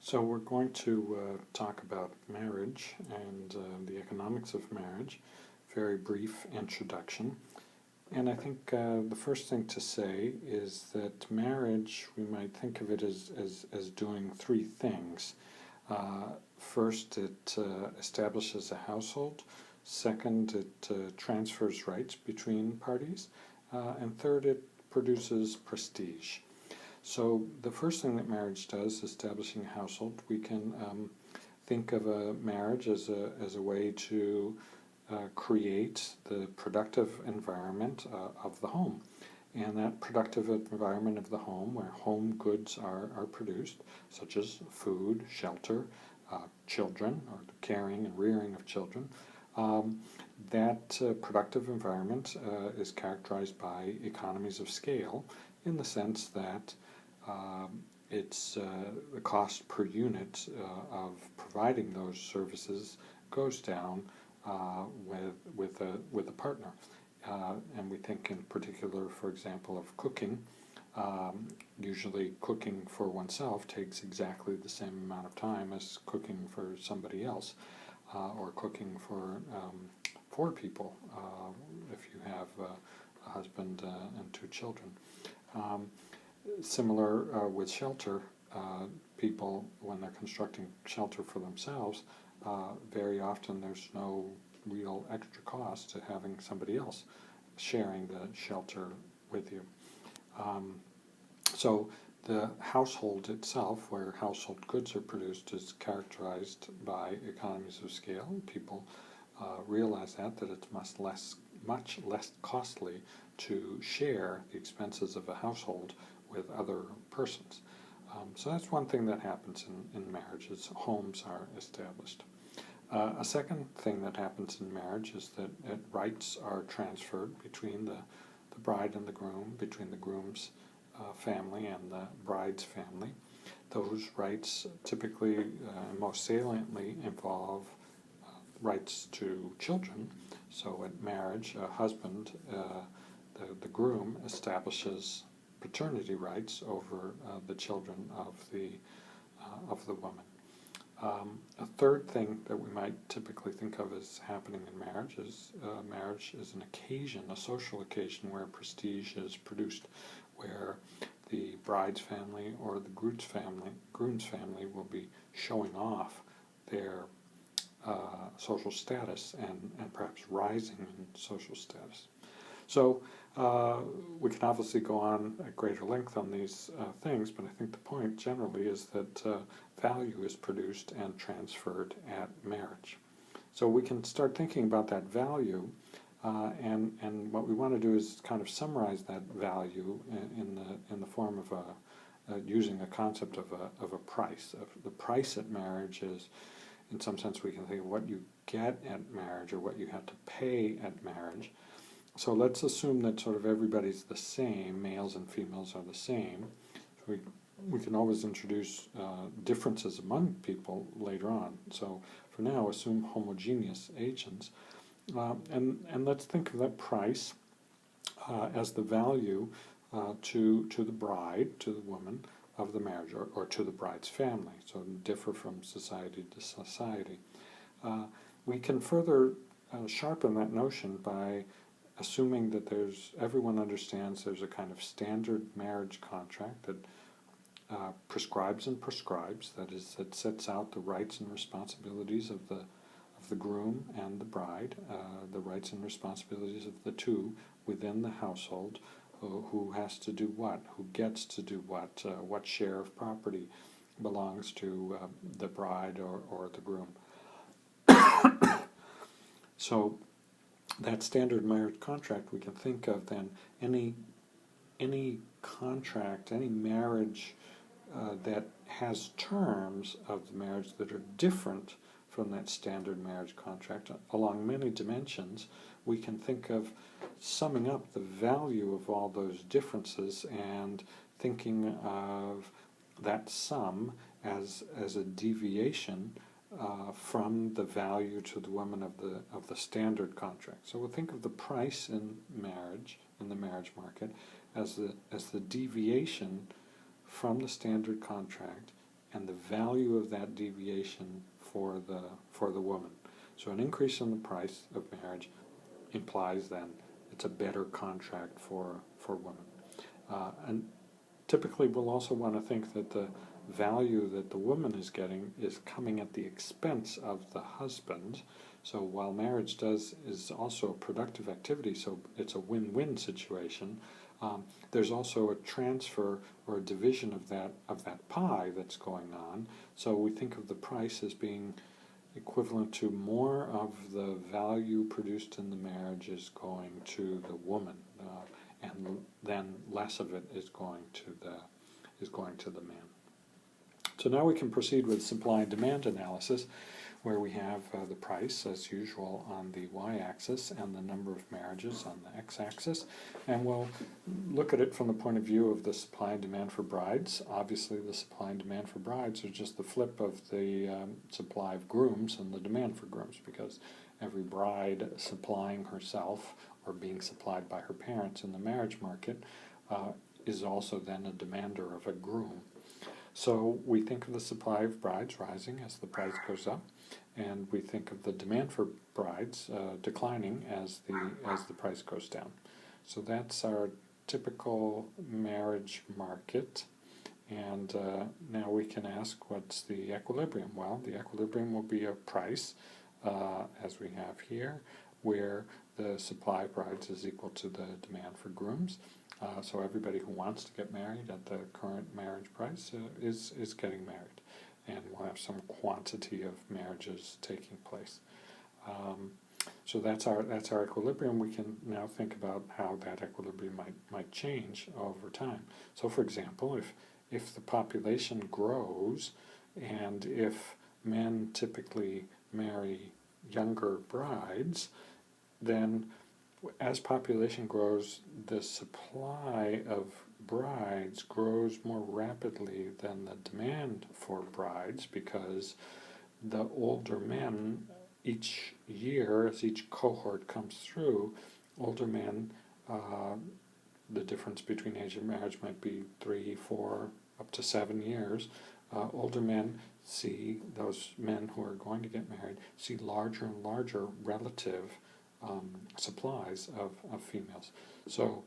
So we're going to talk about marriage and the economics of marriage. Very brief introduction. And I think the first thing to say is that marriage, we might think of it as doing three things. First, it establishes a household. Second, it transfers rights between parties. And third, it produces prestige. So the first thing that marriage does, establishing a household, we can think of a marriage as a way to create the productive environment of the home. And that productive environment of the home, where home goods are produced, such as food, shelter, children, or the caring and rearing of children, that productive environment is characterized by economies of scale in the sense that the cost per unit of providing those services goes down with a partner. And we think in particular, for example, of cooking. Usually cooking for oneself takes exactly the same amount of time as cooking for somebody else, or cooking for four people if you have a husband and two children. Similar with shelter, people, when they're constructing shelter for themselves, very often there's no real extra cost to having somebody else sharing the shelter with you. So the household itself, where household goods are produced, is characterized by economies of scale. People realize that it's much less costly to share the expenses of a household with other persons. So that's one thing that happens in marriage, is homes are established. A second thing that happens in marriage is that rights are transferred between the bride and the groom, between the groom's family and the bride's family. Those rights typically and most saliently involve rights to children. So at marriage, a husband, the groom, establishes paternity rights over the children of the woman. A third thing that we might typically think of as happening in marriage is an occasion, a social occasion where prestige is produced, where the bride's family or the groom's family will be showing off their social status and perhaps rising in social status. So we can obviously go on at greater length on these things, but I think the point generally is that value is produced and transferred at marriage. So we can start thinking about that value, and what we want to do is kind of summarize that value in the form of using a concept of a price. The price at marriage is, in some sense, we can think of what you get at marriage or what you have to pay at marriage. So let's assume that sort of everybody's the same, males and females are the same. So we can always introduce differences among people later on. So for now, assume homogeneous agents. And let's think of that price as the value to the bride, to the woman of the marriage, or to the bride's family. So differ from society to society. We can further sharpen that notion by assuming that everyone understands there's a kind of standard marriage contract that prescribes, that is, that sets out the rights and responsibilities of the groom and the bride, the rights and responsibilities of the two within the household, who has to do what, who gets to do what share of property belongs to the bride or the groom. So that standard marriage contract, we can think of then any contract, any marriage that has terms of the marriage that are different from that standard marriage contract along many dimensions. We can think of summing up the value of all those differences and thinking of that sum as a deviation from the value to the woman of the standard contract. So we'll think of the price in marriage, in the marriage market, as the deviation from the standard contract and the value of that deviation for the woman. So an increase in the price of marriage implies then it's a better contract for women. And typically we'll also want to think that the value that the woman is getting is coming at the expense of the husband. So while marriage is also a productive activity, so it's a win-win situation, there's also a transfer or a division of that pie that's going on. So we think of the price as being equivalent to more of the value produced in the marriage is going to the woman, and then less of it is going to the man. So now we can proceed with supply and demand analysis, where we have the price, as usual, on the y-axis and the number of marriages on the x-axis. And we'll look at it from the point of view of the supply and demand for brides. Obviously, the supply and demand for brides are just the flip of the supply of grooms and the demand for grooms, because every bride supplying herself or being supplied by her parents in the marriage market is also then a demander of a groom. So we think of the supply of brides rising as the price goes up, and we think of the demand for brides declining as the price goes down. So that's our typical marriage market. And now we can ask, what's the equilibrium? Well, the equilibrium will be a price, as we have here, where the supply of brides is equal to the demand for grooms. So everybody who wants to get married at the current marriage price is getting married, and we'll have some quantity of marriages taking place. So that's our equilibrium. We can now think about how that equilibrium might change over time. So, for example, if the population grows, and if men typically marry younger brides, then as population grows, the supply of brides grows more rapidly than the demand for brides, because the older men, each year, as each cohort comes through, older men, the difference between age of marriage might be 3, 4, up to 7 years. Older men see, those men who are going to get married, see larger and larger relative supplies of females. So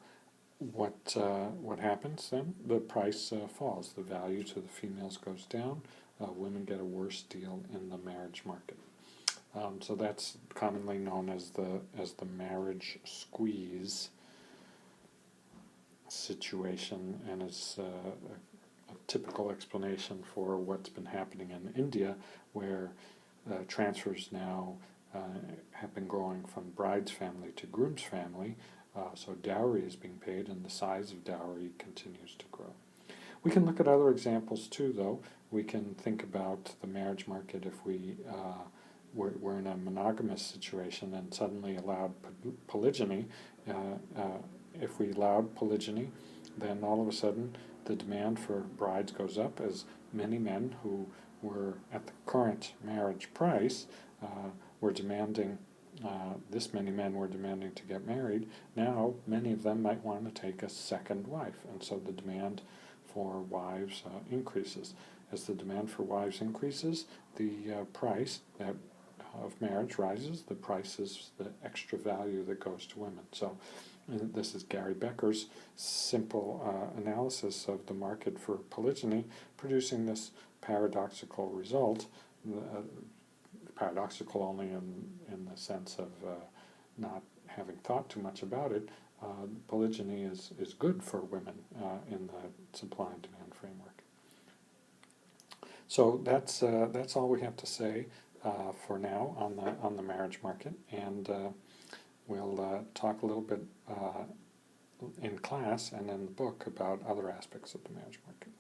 what happens then? The price falls. The value to the females goes down. Women get a worse deal in the marriage market. So that's commonly known as the marriage squeeze situation, and is a typical explanation for what's been happening in India, where transfers now have been growing from bride's family to groom's family, so dowry is being paid, and the size of dowry continues to grow. We can look at other examples too, though. We can think about the marriage market if we're in a monogamous situation and suddenly allowed polygyny. If we allowed polygyny, then all of a sudden the demand for brides goes up, as many men who were at the current marriage price were demanding, this many men were demanding to get married. Now many of them might want to take a second wife, and so the demand for wives increases. As the demand for wives increases, the price of marriage rises. The price is the extra value that goes to women. So this is Gary Becker's simple analysis of the market for polygyny, producing this paradoxical result, paradoxical only in the sense of not having thought too much about it. Polygyny is good for women in the supply and demand framework. So that's all we have to say for now on the marriage market, and we'll talk a little bit in class and in the book about other aspects of the marriage market.